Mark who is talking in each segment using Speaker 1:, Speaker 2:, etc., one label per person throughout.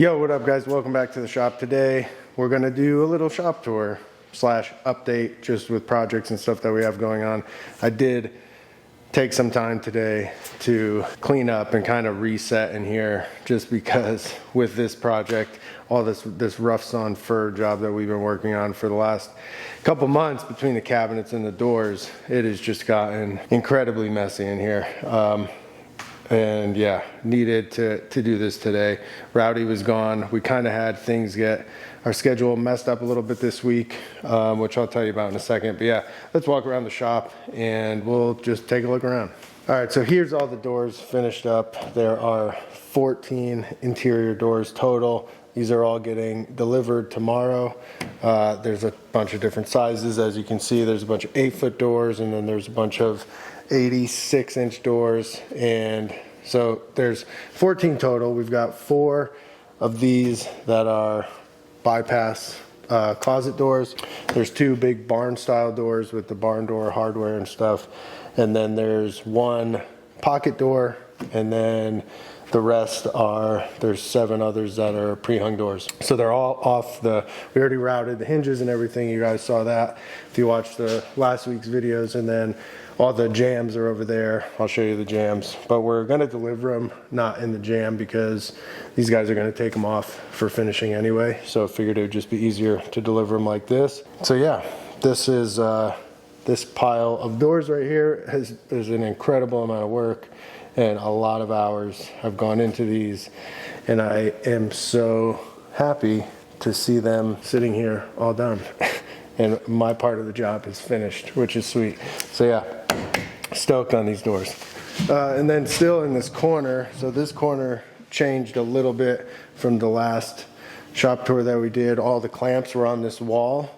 Speaker 1: Yo, what up guys? Welcome back to the shop. Today we're gonna do a little shop tour slash update just with projects and stuff that we have going on. I did take some time today to clean up and kind of reset in here, just because with this project, all this rough sawn fir job that we've been working on for the last couple months between the cabinets and the doors, it has just gotten incredibly messy in here. And yeah, needed to do this today. Rowdy was gone. We kind of had things get our schedule messed up a little bit this week, which I'll tell you about in a second. But yeah, let's walk around the shop and we'll just take a look around. All right, so here's all the doors finished up. There are 14 interior doors total. These are all getting delivered tomorrow. There's a bunch of different sizes. As you can see, there's a bunch of 8-foot doors, and then there's a bunch of 86-inch doors. And so there's 14 total. We've got 4 of these that are bypass closet doors. There's 2 big barn style doors with the barn door hardware and stuff. And then there's 1 pocket door, and then the rest are, there's 7 others that are pre-hung doors. So they're all off we already routed the hinges and everything. You guys saw that if you watched the last week's videos. And then all the jams are over there. I'll show you the jams, but we're gonna deliver them not in the jam because these guys are gonna take them off for finishing anyway. So I figured it would just be easier to deliver them like this. So yeah, this is, this pile of doors right here is an incredible amount of work. And a lot of hours have gone into these, and I am so happy to see them sitting here all done. And my part of the job is finished, which is sweet. So yeah, stoked on these doors. And then still in this corner, so this corner changed a little bit from the last shop tour that we did. All the clamps were on this wall,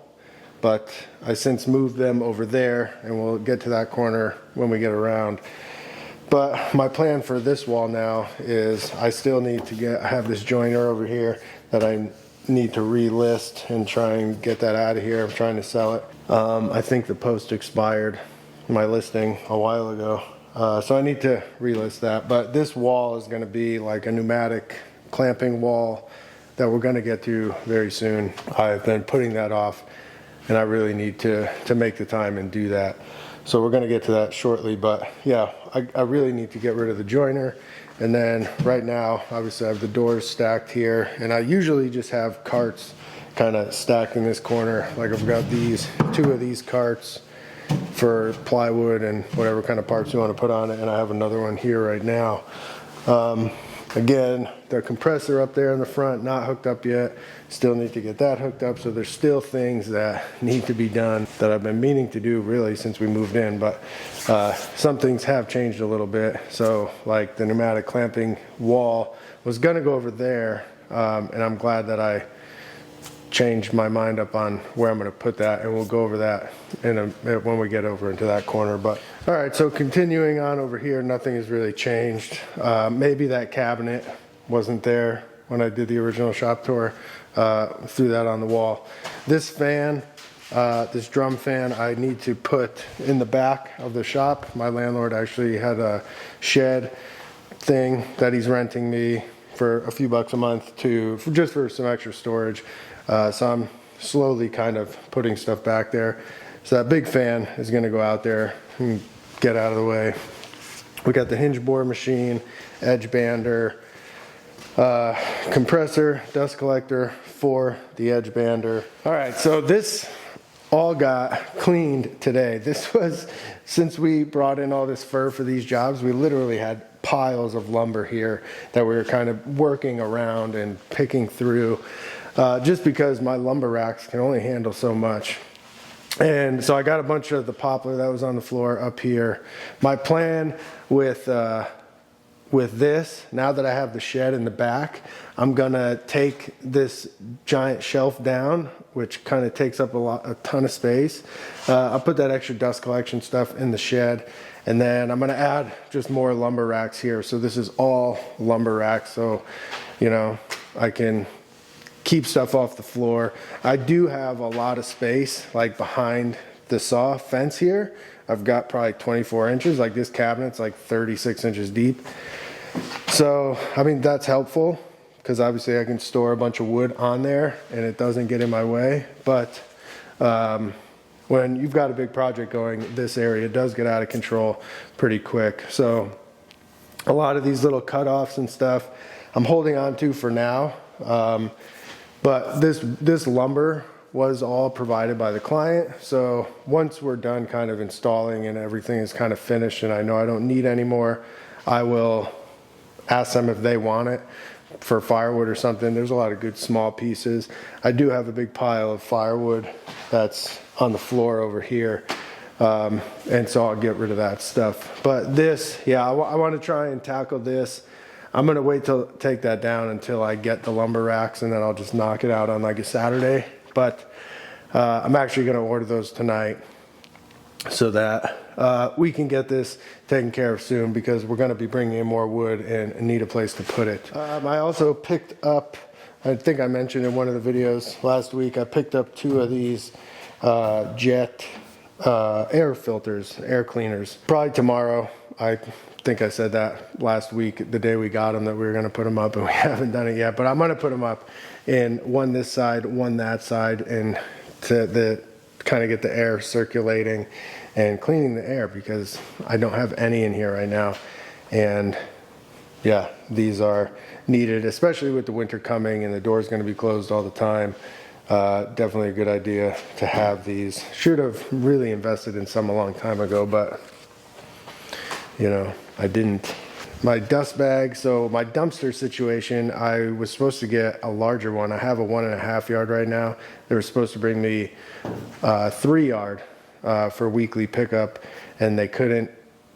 Speaker 1: but I since moved them over there, and we'll get to that corner when we get around. But my plan for this wall now is I still need to I have this joiner over here that I need to relist and try and get that out of here. I'm trying to sell it. I think the post expired, my listing, a while ago. So I need to relist that. But this wall is gonna be like a pneumatic clamping wall that we're gonna get to very soon. I've been putting that off, and I really need to make the time and do that. So we're gonna get to that shortly, but yeah, I really need to get rid of the joiner. And then right now, obviously I have the doors stacked here, and I usually just have carts kind of stacked in this corner. Like I've got 2 of these carts for plywood and whatever kind of parts you want to put on it, and I have another one here right now. Again, the compressor up there in the front, not hooked up yet. Still need to get that hooked up. So there's still things that need to be done that I've been meaning to do really since we moved in, but some things have changed a little bit. So like the pneumatic clamping wall was gonna go over there, and I'm glad that I changed my mind up on where I'm gonna put that, and we'll go over that when we get over into that corner. But all right, so continuing on over here, nothing has really changed. Maybe that cabinet wasn't there when I did the original shop tour. Threw that on the wall. This fan, this drum fan, I need to put in the back of the shop. My landlord actually had a shed thing that he's renting me for a few bucks a month just for some extra storage. So I'm slowly kind of putting stuff back there. So that big fan is gonna go out there and get out of the way. We got the hinge bore machine, edge bander, compressor, dust collector for the edge bander. All right, so this all got cleaned today. This was, since we brought in all this fir for these jobs, we literally had piles of lumber here that we were kind of working around and picking through, just because my lumber racks can only handle so much. And so I got a bunch of the poplar that was on the floor up here. My plan with this, now that I have the shed in the back, I'm gonna take this giant shelf down, which kind of takes up a ton of space. I'll put that extra dust collection stuff in the shed, and then I'm gonna add just more lumber racks here. So this is all lumber racks, so you know, I can keep stuff off the floor. I do have a lot of space like behind the saw fence here. I've got probably 24 inches, like this cabinet's like 36 inches deep. So, I mean, that's helpful because obviously I can store a bunch of wood on there and it doesn't get in my way. But when you've got a big project going, this area does get out of control pretty quick. So a lot of these little cutoffs and stuff I'm holding on to for now. But this lumber was all provided by the client. So once we're done kind of installing and everything is kind of finished and I know I don't need any more, I will ask them if they want it for firewood or something. There's a lot of good small pieces. I do have a big pile of firewood that's on the floor over here. And so I'll get rid of that stuff. But this, yeah, I want to try and tackle this. I'm going to wait to take that down until I get the lumber racks, and then I'll just knock it out on like a Saturday. But I'm actually going to order those tonight so that we can get this taken care of soon, because we're going to be bringing in more wood and need a place to put it. I also picked up, I think I mentioned in one of the videos last week, I picked up 2 of these jet air filters, air cleaners. Probably tomorrow. I think I said that last week, the day we got them, that we were going to put them up, and we haven't done it yet. But I'm going to put them up in one this side, one that side, and to kind of get the air circulating and cleaning the air, because I don't have any in here right now. And yeah, these are needed, especially with the winter coming and the door's going to be closed all the time. Definitely a good idea to have these. Should have really invested in some a long time ago, but you know, I didn't. My dust bag, so my dumpster situation, I was supposed to get a larger one. I have a 1.5 yard right now. They were supposed to bring me 3 yard for weekly pickup, and they couldn't.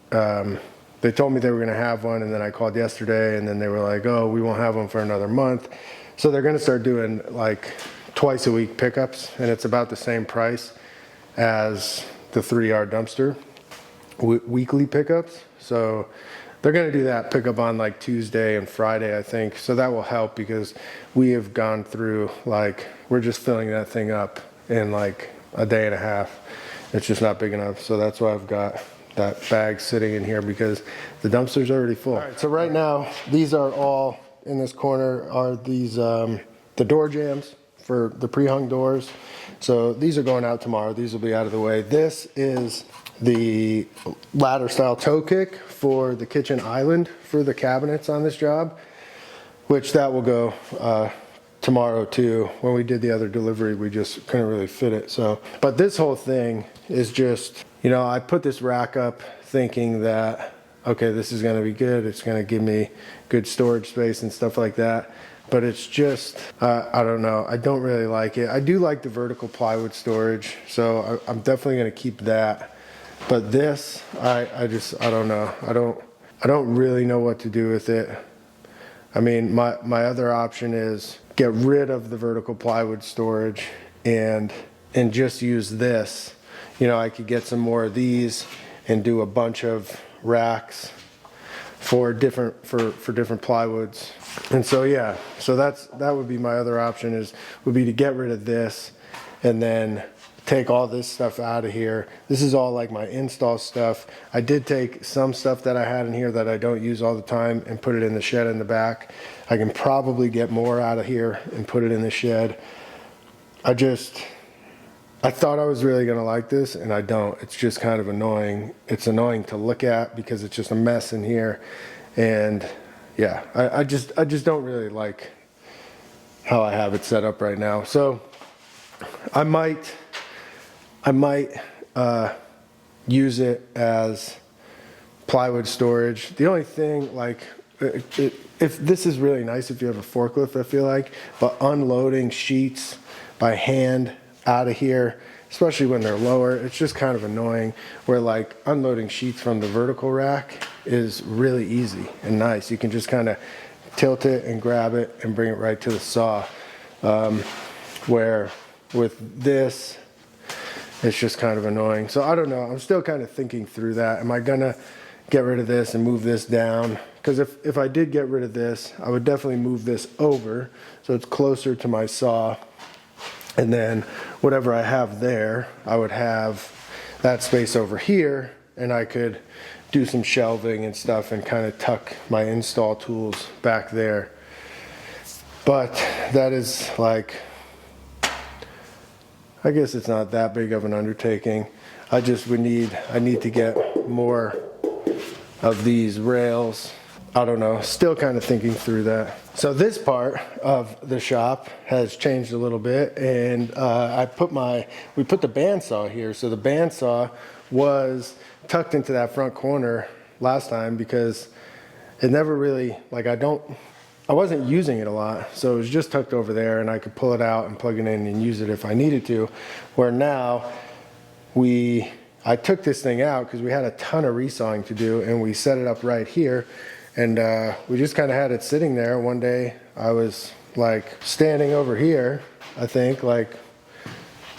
Speaker 1: They told me they were going to have one, and then I called yesterday, and then they were like, oh, we won't have one for another month. So they're going to start doing like twice a week pickups, and it's about the same price as the 3 yard dumpster, weekly pickups. So they're going to do that pickup on like Tuesday and Friday, I think. So that will help, because we have gone through, like, we're just filling that thing up in like a day and a half. It's just not big enough. So that's why I've got that bag sitting in here, because the dumpster's already full. All right, so right now, these are all in this corner are these, the door jambs for the pre-hung doors. So these are going out tomorrow. These will be out of the way. This is the ladder style toe kick for the kitchen island for the cabinets on this job, which that will go tomorrow too. When we did the other delivery, we just couldn't really fit it. So, but this whole thing is just, you know, I put this rack up thinking that, okay, this is going to be good. It's going to give me good storage space and stuff like that. But it's just, I don't know. I don't really like it. I do like the vertical plywood storage, so I'm definitely going to keep that. But this, I don't know. I don't really know what to do with it. I mean, my other option is get rid of the vertical plywood storage and just use this. You know, I could get some more of these and do a bunch of racks for different plywoods. And so yeah, so that would be my other option, would be to get rid of this and then take all this stuff out of here. This is all like my install stuff. I did take some stuff that I had in here that I don't use all the time and put it in the shed in the back. I can probably get more out of here and put it in the shed. I thought I was really gonna like this, and I don't. It's just kind of annoying. It's annoying to look at because it's just a mess in here. And yeah, I just don't really like how I have it set up right now. So I might use it as plywood storage. The only thing, like, if this is really nice if you have a forklift, I feel like, but unloading sheets by hand out of here, especially when they're lower, it's just kind of annoying. Where like unloading sheets from the vertical rack is really easy and nice. You can just kind of tilt it and grab it and bring it right to the saw. Where with this, it's just kind of annoying. So I don't know. I'm still kind of thinking through that. Am I gonna get rid of this and move this down? Because if I did get rid of this, I would definitely move this over so it's closer to my saw. And then whatever I have there, I would have that space over here, and I could do some shelving and stuff and kind of tuck my install tools back there. But that is like, I guess it's not that big of an undertaking. I need to get more of these rails. I don't know, still kind of thinking through that. So this part of the shop has changed a little bit, and we put the bandsaw here. So the bandsaw was tucked into that front corner last time because it never really, like I wasn't using it a lot, so it was just tucked over there and I could pull it out and plug it in and use it if I needed to. Where now, I took this thing out because we had a ton of resawing to do, and we set it up right here, and we just kind of had it sitting there. One day I was like standing over here, I think, like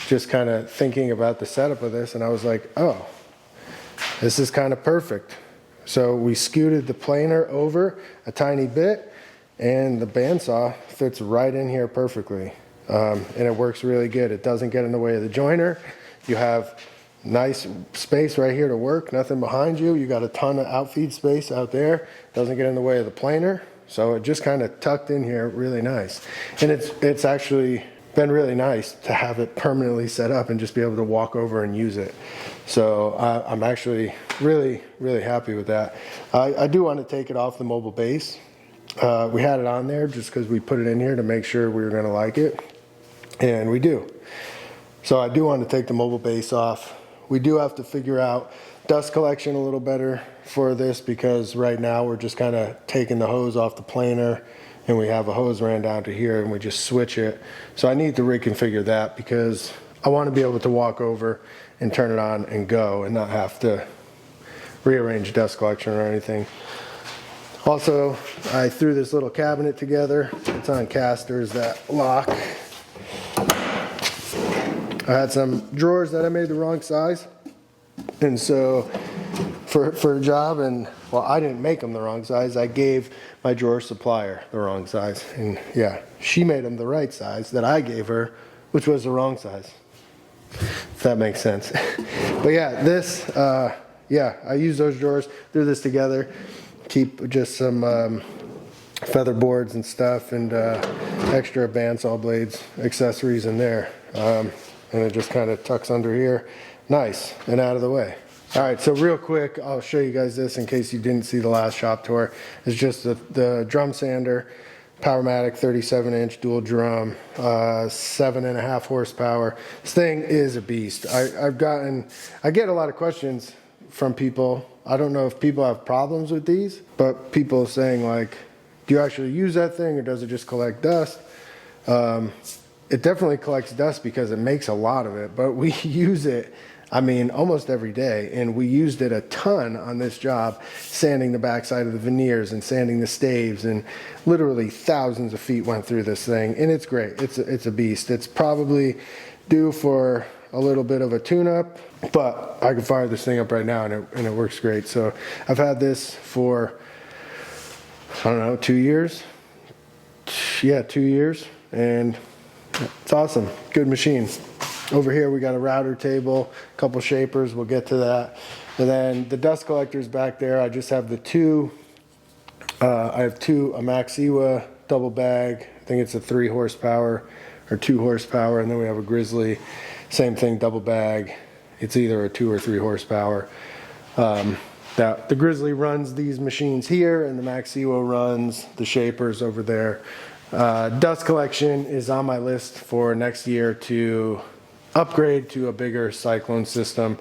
Speaker 1: just kind of thinking about the setup of this, and I was like, oh, this is kind of perfect. So we scooted the planer over a tiny bit, and the bandsaw fits right in here perfectly. And it works really good. It doesn't get in the way of the joiner. You have nice space right here to work, nothing behind you. You got a ton of outfeed space out there. Doesn't get in the way of the planer. So it just kind of tucked in here really nice. And it's actually been really nice to have it permanently set up and just be able to walk over and use it. So I'm actually really, really happy with that. I do want to take it off the mobile base. We had it on there just because we put it in here to make sure we were going to like it, and we do. So I do want to take the mobile base off. We do have to figure out dust collection a little better for this, because right now we're just kind of taking the hose off the planer, and we have a hose ran down to here and we just switch it. So I need to reconfigure that because I want to be able to walk over and turn it on and go and not have to rearrange dust collection or anything. Also, I threw this little cabinet together. It's on casters that lock. I had some drawers that I made the wrong size, and so for a job, and well, I didn't make them the wrong size. I gave my drawer supplier the wrong size, and yeah, she made them the right size that I gave her, which was the wrong size, if that makes sense. But yeah, this, I use those drawers, threw this together, keep just some feather boards and stuff, and extra bandsaw blades, accessories in there. And it just kind of tucks under here, nice and out of the way. All right, so real quick, I'll show you guys this in case you didn't see the last shop tour. It's just the drum sander, Powermatic 37-inch dual drum, 7.5 horsepower. This thing is a beast. I get a lot of questions from people. I don't know if people have problems with these, but people saying like, do you actually use that thing or does it just collect dust? It definitely collects dust because it makes a lot of it, but we use it, I mean, almost every day, and we used it a ton on this job, sanding the backside of the veneers and sanding the staves, and literally thousands of feet went through this thing, and it's great. It's a beast. It's probably due for a little bit of a tune-up, but I can fire this thing up right now, and it works great. So I've had this for, I don't know, 2 years? Yeah, 2 years, and it's awesome. Good machine. Over here we got a router table, a couple shapers, we'll get to that. And then the dust collectors back there, I just have the two, I have a Maxiwa double bag, I think it's a 3 horsepower or 2 horsepower, and then we have a Grizzly, same thing, double bag. It's either a 2 or 3 horsepower. The Grizzly runs these machines here, and the Maxiwa runs the shapers over there. Dust collection is on my list for next year to upgrade to a bigger cyclone system.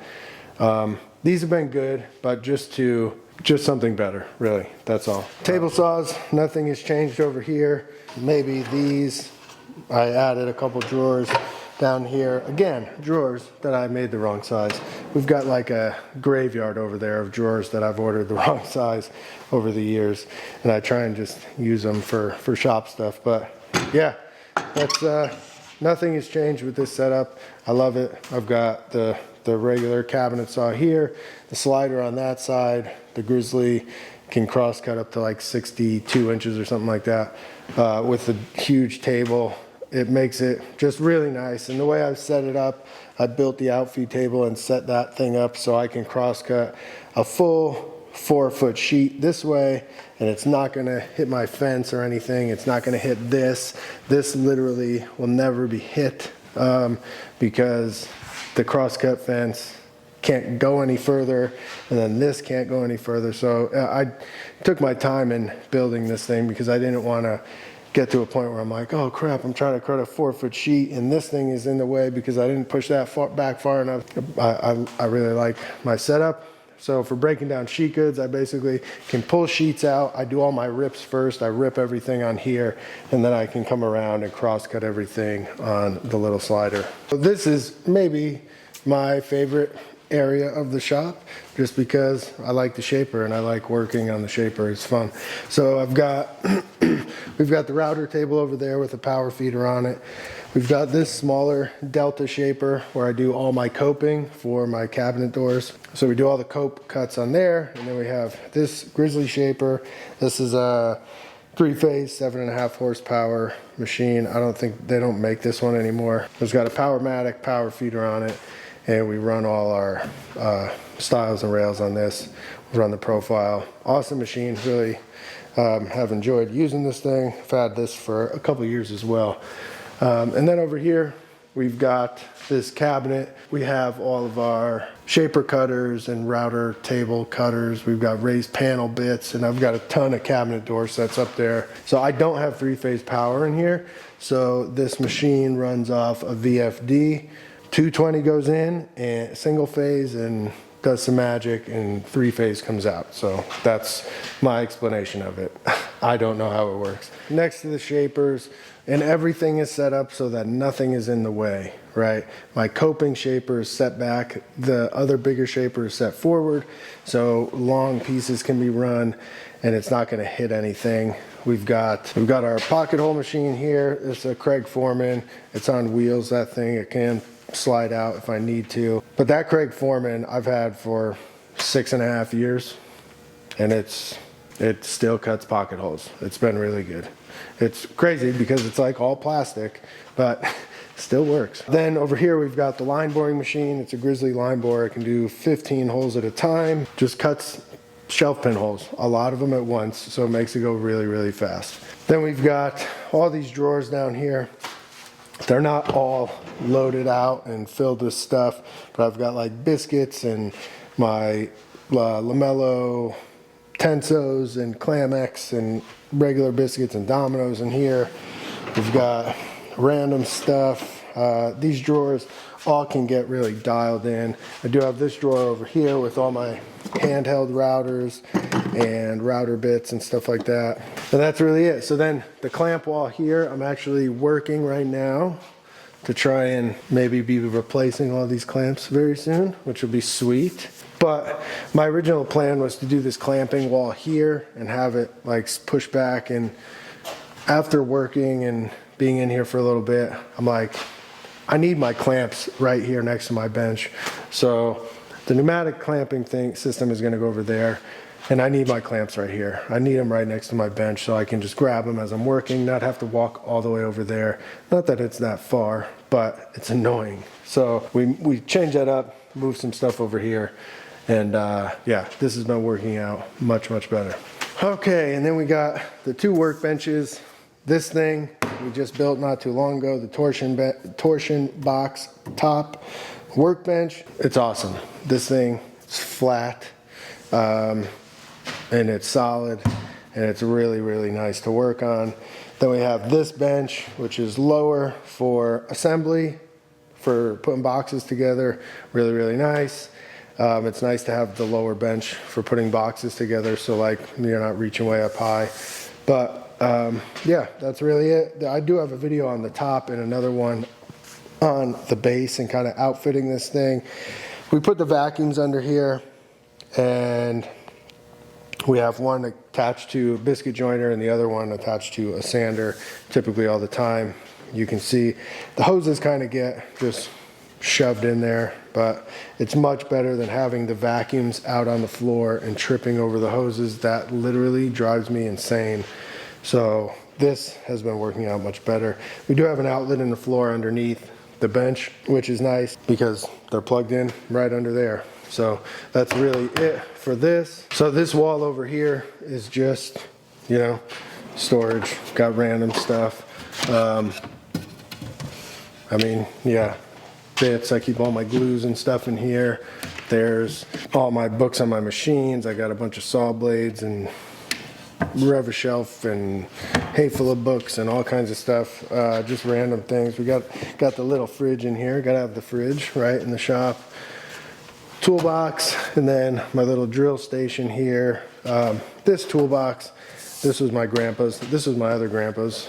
Speaker 1: These have been good, but just something better, really, that's all. Table saws, nothing has changed over here. Maybe these, I added a couple drawers down here. Again, drawers that I made the wrong size. We've got like a graveyard over there of drawers that I've ordered the wrong size over the years, and I try and just use them for shop stuff. But yeah, that's nothing has changed with this setup. I love it. I've got the regular cabinet saw here, the slider on that side. The Grizzly can cross cut up to like 62 inches or something like that. With the huge table, it makes it just really nice. And the way I've set it up, I built the outfeed table and set that thing up so I can cross cut a full 4-foot sheet this way, and it's not gonna hit my fence or anything. It's not gonna hit this. This literally will never be hit because the cross-cut fence can't go any further, and then this can't go any further. So I took my time in building this thing because I didn't want to get to a point where I'm like, oh crap, I'm trying to cut a 4-foot sheet and this thing is in the way because I didn't push that back far enough. I really like my setup. So for breaking down sheet goods, I basically can pull sheets out. I do all my rips first. I rip everything on here, and then I can come around and cross cut everything on the little slider. So this is maybe my favorite area of the shop, just because I like the shaper and I like working on the shaper. It's fun. So I've got we've got the router table over there with a power feeder on it. We've got this smaller Delta shaper where I do all my coping for my cabinet doors. So we do all the cope cuts on there, and then we have this Grizzly shaper. This is a 3-phase 7.5 horsepower machine. I don't think they don't make this one anymore. It's got a Powermatic power feeder on it, and we run all our stiles and rails on this. We run the profile. Awesome machine. Really have enjoyed using this thing. I've had this for a couple years as well. And then over here, we've got this cabinet. We have all of our shaper cutters and router table cutters. We've got raised panel bits, and I've got a ton of cabinet door sets up there. So I don't have 3-phase power in here. So this machine runs off a VFD. 220 goes in and single phase and does some magic, and 3-phase comes out. So that's my explanation of it. I don't know how it works. Next to the shapers, and everything is set up so that nothing is in the way, right? My coping shaper is set back. The other bigger shaper is set forward, so long pieces can be run and it's not gonna hit anything. We've got our pocket hole machine here. It's a Craig Foreman. It's on wheels, that thing. It can slide out if I need to. But that Craig Foreman I've had for 6.5 years, and it still cuts pocket holes. It's been really good. It's crazy because it's like all plastic, but still works. Then over here we've got the line boring machine. It's a Grizzly line borer. It can do 15 holes at a time. Just cuts shelf pin holes, a lot of them at once, so it makes it go really, really fast. Then we've got all these drawers down here. They're not all loaded out and filled with stuff, but I've got like biscuits and my Lamello Tensos and Clamex and regular biscuits and Dominoes in here. We've got random stuff. These drawers all can get really dialed in. I do have this drawer over here with all my handheld routers and router bits and stuff like that. And that's really it. So then the clamp wall here, I'm actually working right now to try and maybe be replacing all these clamps very soon, which will be sweet. But my original plan was to do this clamping wall here and have it like push back. And after working and being in here for a little bit, I'm like, I need my clamps right here next to my bench. So the pneumatic clamping system is gonna go over there, and I need my clamps right here. I need them right next to my bench so I can just grab them as I'm working, not have to walk all the way over there. Not that it's that far, but it's annoying. So we changed that up, moved some stuff over here, and yeah, this has been working out much, much better. Okay, and then we got the 2 workbenches. This thing we just built not too long ago, the torsion box top workbench. It's awesome. This thing is flat, and it's solid, and it's really, really nice to work on. Then we have this bench, which is lower for assembly, for putting boxes together. Really, really nice. It's nice to have the lower bench for putting boxes together, so like you're not reaching way up high. But yeah, that's really it. I do have a video on the top and another one on the base and kind of outfitting this thing. We put the vacuums under here, and we have one attached to a biscuit joiner and the other one attached to a sander, typically all the time. You can see the hoses kind of get just shoved in there, but it's much better than having the vacuums out on the floor and tripping over the hoses. That literally drives me insane. So this has been working out much better. We do have an outlet in the floor underneath the bench, which is nice because they're plugged in right under there. So that's really it for this. So this wall over here is just, you know, storage, got random stuff. I mean, yeah, bits. I keep all my glues and stuff in here. There's all my books on my machines. I got a bunch of saw blades and Rev shelf and hay full of books and all kinds of stuff, just random things. We got the little fridge in here. Got to have the fridge right in the shop. Toolbox, and then my little drill station here. This toolbox, this was my grandpa's. This was my other grandpa's.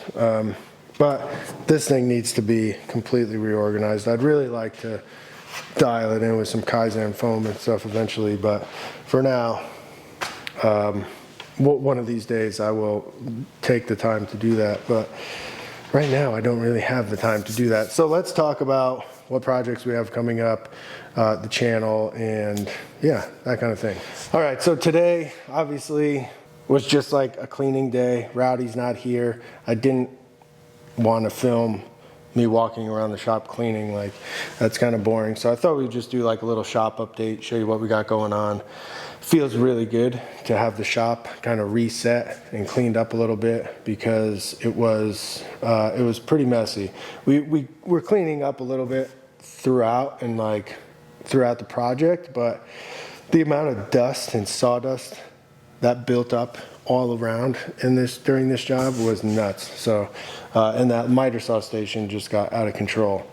Speaker 1: But this thing needs to be completely reorganized. I'd really like to dial it in with some Kaizen foam and stuff eventually, but for now, one of these days I will take the time to do that. But right now I don't really have the time to do that. So let's talk about what projects we have coming up, the channel, and yeah, that kind of thing. All right, so today obviously was just like a cleaning day. Rowdy's not here. I didn't want to film me walking around the shop cleaning, like that's kind of boring. So I thought we'd just do like a little shop update, show you what we got going on. Feels really good to have the shop kind of reset and cleaned up a little bit because it was pretty messy. We're cleaning up a little bit throughout the project, but the amount of dust and sawdust that built up all around during this job was nuts. So and that miter saw station just got out of control.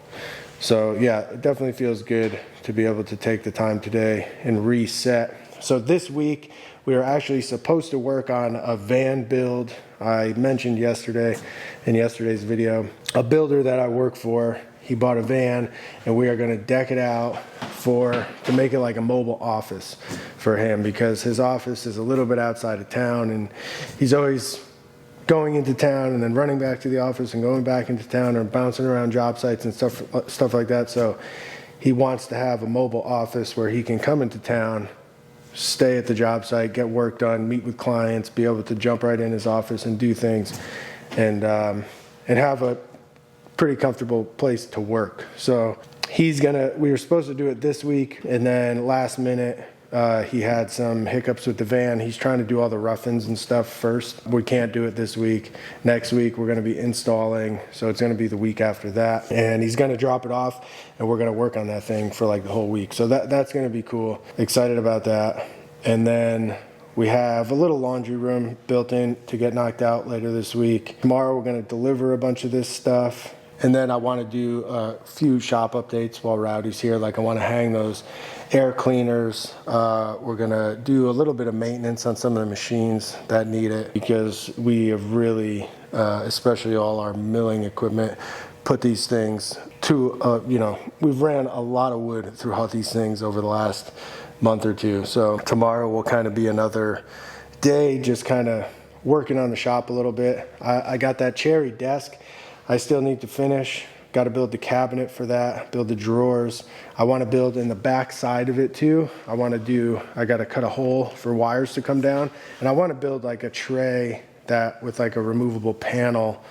Speaker 1: So yeah, it definitely feels good to be able to take the time today and reset. So this week we are actually supposed to work on a van build. I mentioned yesterday in yesterday's video, a builder that I work for, he bought a van and we are going to deck it out to make it like a mobile office for him, because his office is a little bit outside of town and he's always going into town and then running back to the office and going back into town or bouncing around job sites and stuff like that. So he wants to have a mobile office where he can come into town, stay at the job site, get work done, meet with clients, be able to jump right in his office and do things, and have a pretty comfortable place to work. So we were supposed to do it this week, and then last minute he had some hiccups with the van. He's trying to do all the rough-ins and stuff first. We can't do it this week. Next week we're going to be installing, so it's going to be the week after that, and he's going to drop it off and we're going to work on that thing for like the whole week. So that's going to be cool. Excited about that. And then we have a little laundry room built in to get knocked out later this week. Tomorrow we're going to deliver a bunch of this stuff. And then I want to do a few shop updates while Rowdy's here. Like I want to hang those air cleaners. We're going to do a little bit of maintenance on some of the machines that need it, because we have really, especially all our milling equipment, put these things to, we've ran a lot of wood through all these things over the last month or two. So tomorrow will kind of be another day just kind of working on the shop a little bit. I got that cherry desk I still need to finish. Got to build the cabinet for that, build the drawers. I want to build in the back side of it too. I got to cut a hole for wires to come down, and I want to build like a tray that with like a removable panel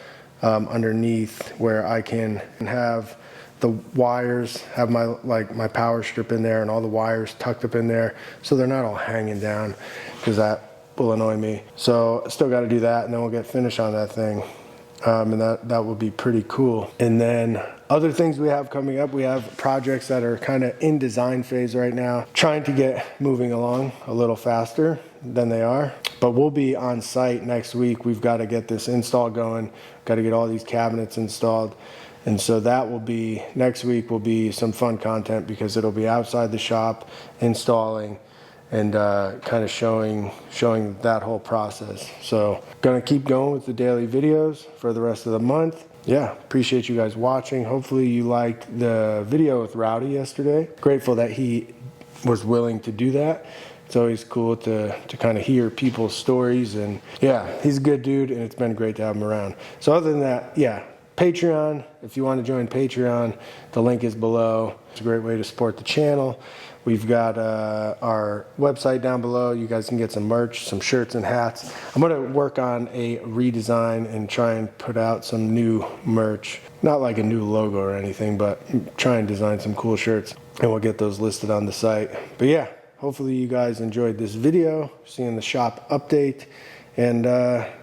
Speaker 1: underneath, where I can have the wires, have my power strip in there and all the wires tucked up in there so they're not all hanging down, because that will annoy me. So still got to do that, and then we'll get finished on that thing. And that will be pretty cool. And then other things we have coming up, we have projects that are kind of in design phase right now, trying to get moving along a little faster than they are. But we'll be on site next week. We've got to get this install going, got to get all these cabinets installed. And so that will be, next week will be some fun content, because it'll be outside the shop installing and kind of showing that whole process. So gonna keep going with the daily videos for the rest of the month. Yeah, appreciate you guys watching. Hopefully you liked the video with Rowdy yesterday. Grateful that he was willing to do that. It's always cool to kind of hear people's stories, and yeah, he's a good dude, and it's been great to have him around. So other than that, yeah, Patreon. If you want to join Patreon, the link is below. It's a great way to support the channel. We've got our website down below. You guys can get some merch, some shirts and hats. I'm going to work on a redesign and try and put out some new merch. Not like a new logo or anything, but try and design some cool shirts. And we'll get those listed on the site. But yeah, hopefully you guys enjoyed this video, seeing the shop update. And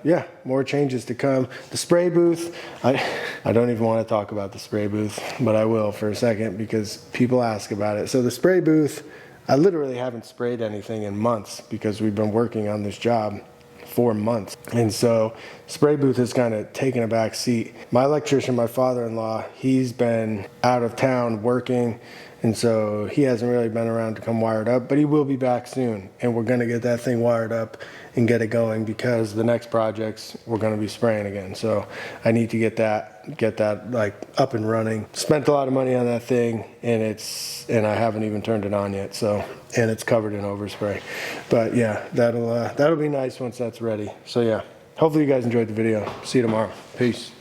Speaker 1: yeah, more changes to come. The spray booth, I don't even want to talk about the spray booth, but I will for a second because people ask about it. So the spray booth, I literally haven't sprayed anything in months because we've been working on this job for months. And so spray booth has kind of taken a back seat. My electrician, my father-in-law, he's been out of town working, and so he hasn't really been around to come wire it up, but he will be back soon. And we're gonna get that thing wired up and get it going because the next projects we're gonna be spraying again. So I need to get that like up and running. Spent a lot of money on that thing, and I haven't even turned it on yet. So, and it's covered in overspray. But yeah, that'll be nice once that's ready. So yeah, hopefully you guys enjoyed the video. See you tomorrow. Peace.